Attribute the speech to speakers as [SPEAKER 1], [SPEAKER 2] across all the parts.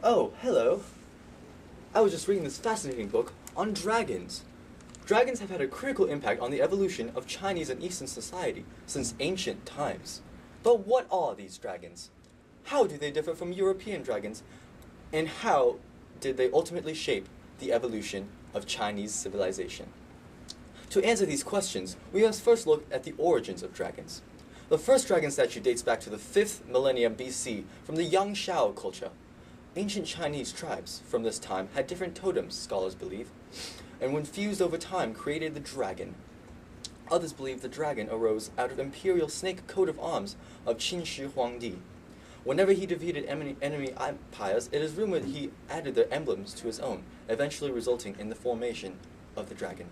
[SPEAKER 1] Oh, hello. I was just reading this fascinating book on dragons. Dragons have had a critical impact on the evolution of Chinese and Eastern society since ancient times. But what are these dragons? How do they differ from European dragons? And how did they ultimately shape the evolution of Chinese civilization? To answer these questions, we must first look at the origins of dragons. The first dragon statue dates back to the 5th millennium BC from the Yangshao culture. Ancient Chinese tribes from this time had different totems, scholars believe, and when fused over time created the dragon. Others believe the dragon arose out of imperial snake coat of arms of Qin Shi Huangdi. Whenever he defeated enemy empires, it is rumored he added their emblems to his own, eventually resulting in the formation of the dragon.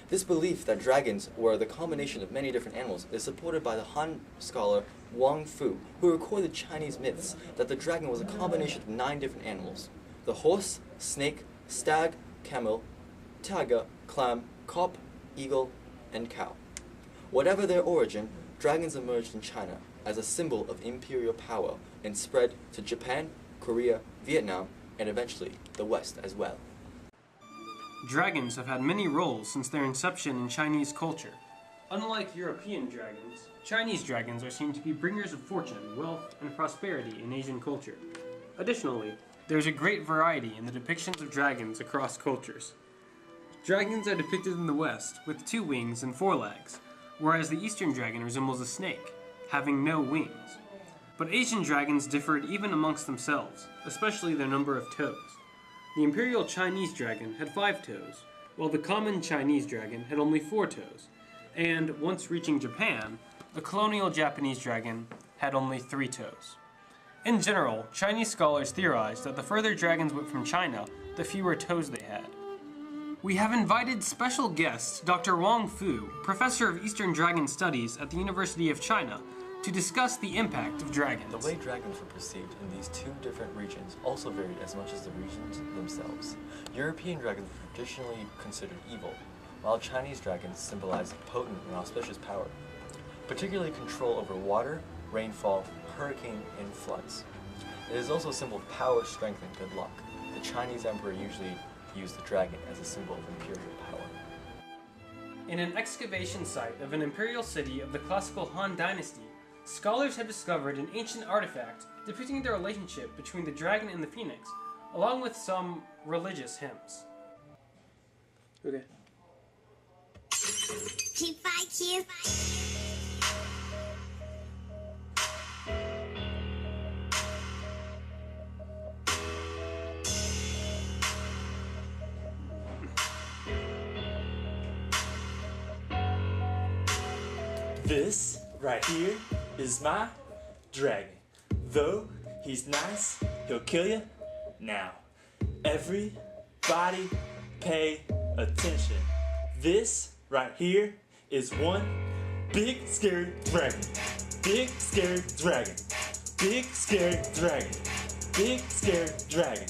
[SPEAKER 1] This belief that dragons were the combination of many different animals is supported by the Han scholar Wang Fu, who recorded Chinese myths that the dragon was a combination of 9 different animals: the horse, snake, stag, camel, tiger, clam, carp, eagle, and cow. Whatever their origin, dragons emerged in China as a symbol of imperial power and spread to Japan, Korea, Vietnam, and eventually the West as well.
[SPEAKER 2] Dragons have had many roles since their inception in Chinese culture. Unlike European dragons, Chinese dragons are seen to be bringers of fortune, wealth, and prosperity in Asian culture. Additionally, there is a great variety in the depictions of dragons across cultures. Dragons are depicted in the West with 2 wings and 4 legs, whereas the Eastern dragon resembles a snake, having no wings. But Asian dragons differed even amongst themselves, especially their number of toes. The imperial Chinese dragon had 5 toes, while the common Chinese dragon had only 4 toes, and once reaching Japan, the colonial Japanese dragon had only 3 toes. In general, Chinese scholars theorized that the further dragons went from China, the fewer toes they had. We have invited special guest Dr. Wang Fu, professor of Eastern Dragon Studies at the University of China, to discuss the impact of dragons.
[SPEAKER 1] The way dragons were perceived in these 2 different regions also varied as much as the regions themselves. European dragons were traditionally considered evil, while Chinese dragons symbolized potent and auspicious power, particularly control over water, rainfall, hurricane, and floods. It is also a symbol of power, strength, and good luck. The Chinese emperor usually used the dragon as a symbol of imperial power.
[SPEAKER 2] In an excavation site of an imperial city of the classical Han Dynasty, scholars have discovered an ancient artifact depicting the relationship between the dragon and the phoenix, along with some religious hymns. Okay.
[SPEAKER 3] P5Q.
[SPEAKER 4] This right here is my dragon. Though he's nice, he'll kill you. Now, everybody pay attention. This right here is one big scary dragon. Big scary dragon. Big scary dragon. Big scary dragon.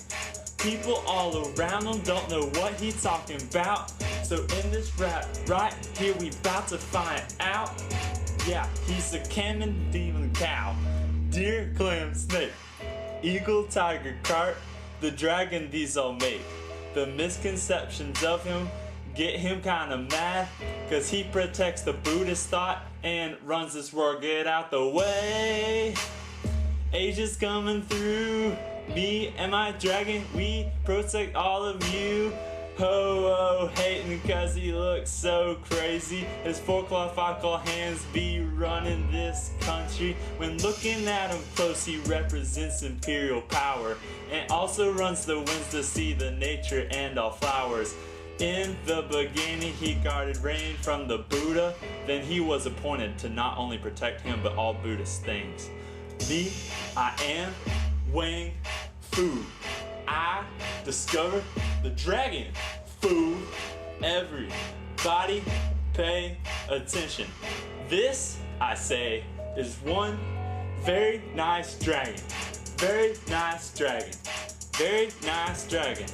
[SPEAKER 4] People all around him don't know what he's talking about. So in this rap right here we about to find out. Yeah, he's a Kamen demon cow, deer, clam, snake, eagle, tiger, carp, the dragon these all make. The misconceptions of him get him kinda mad, cause he protects the Buddhist thought and runs this world, get out the way. Asia's coming through, me and my dragon, we protect all of you. Ho, hating cause he looks so crazy. His 4-claw, 5-claw hands be running this country. When looking at him close, he represents imperial power and also runs the winds to see the nature and all flowers. In the beginning, he guarded rain from the Buddha. Then he was appointed to not only protect him, but all Buddhist things. Me, I am Wang Fu. I discovered the dragon. Fu. Everybody pay attention. This, I say, is one very nice dragon. Very nice dragon. Very nice dragon.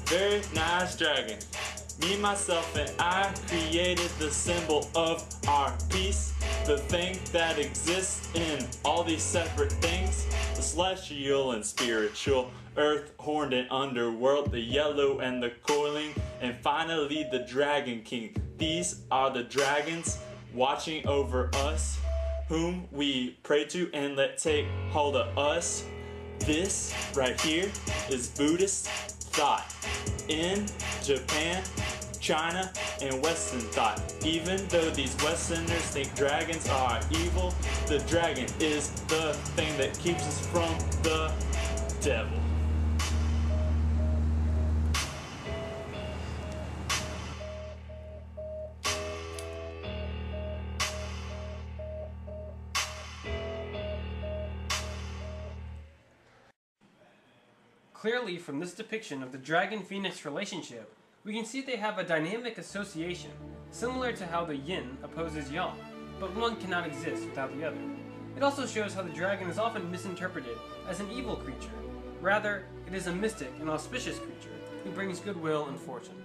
[SPEAKER 4] Very nice dragon. Me, myself, and I created the symbol of our peace. The thing that exists in all these separate things, the celestial and spiritual, earth, horned and underworld, the yellow and the coiling, and finally the Dragon King. These are the dragons watching over us, whom we pray to and let take hold of us. This right here is Buddhist thought in Japan, China, and Western thought. Even though these Westerners think dragons are evil, the dragon is the thing that keeps us from the devil.
[SPEAKER 2] Clearly, from this depiction of the dragon-phoenix relationship, we can see they have a dynamic association, similar to how the yin opposes yang, but one cannot exist without the other. It also shows how the dragon is often misinterpreted as an evil creature. Rather, it is a mystic and auspicious creature who brings goodwill and fortune.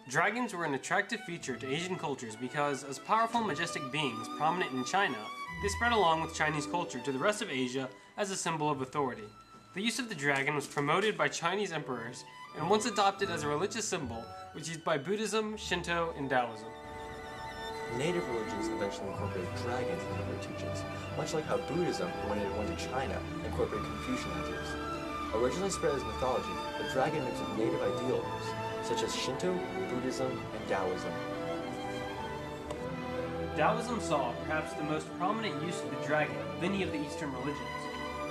[SPEAKER 2] Dragons were an attractive feature to Asian cultures because, as powerful, majestic beings prominent in China, they spread along with Chinese culture to the rest of Asia as a symbol of authority. The use of the dragon was promoted by Chinese emperors and once adopted as a religious symbol, which is used by Buddhism, Shinto, and Taoism.
[SPEAKER 1] Native religions eventually incorporated dragons into their teachings, much like how Buddhism, when it went to China, incorporated Confucian ideas. Originally spread as mythology, the dragon mixed with native ideals, such as Shinto, Buddhism, and Taoism.
[SPEAKER 2] Taoism saw perhaps the most prominent use of the dragon of any of the Eastern religions.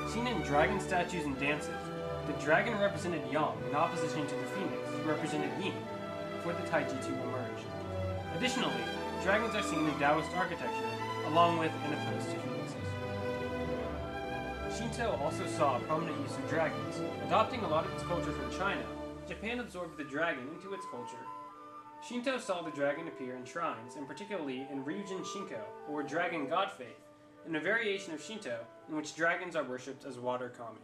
[SPEAKER 2] Seen in dragon statues and dances, the dragon represented yang in opposition to the phoenix, who represented yin, before the Taiji-Tu emerged. Additionally, dragons are seen in Taoist architecture, along with and opposed to phoenixes. Shinto also saw a prominent use of dragons. Adopting a lot of its culture from China, Japan absorbed the dragon into its culture. Shinto saw the dragon appear in shrines, and particularly in Ryujin Shinko, or dragon god faith, and a variation of Shinto in which dragons are worshipped as water kami.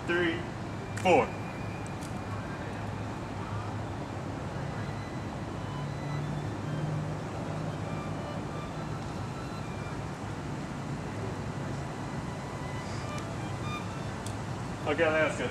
[SPEAKER 4] Three, four. Okay, that's good.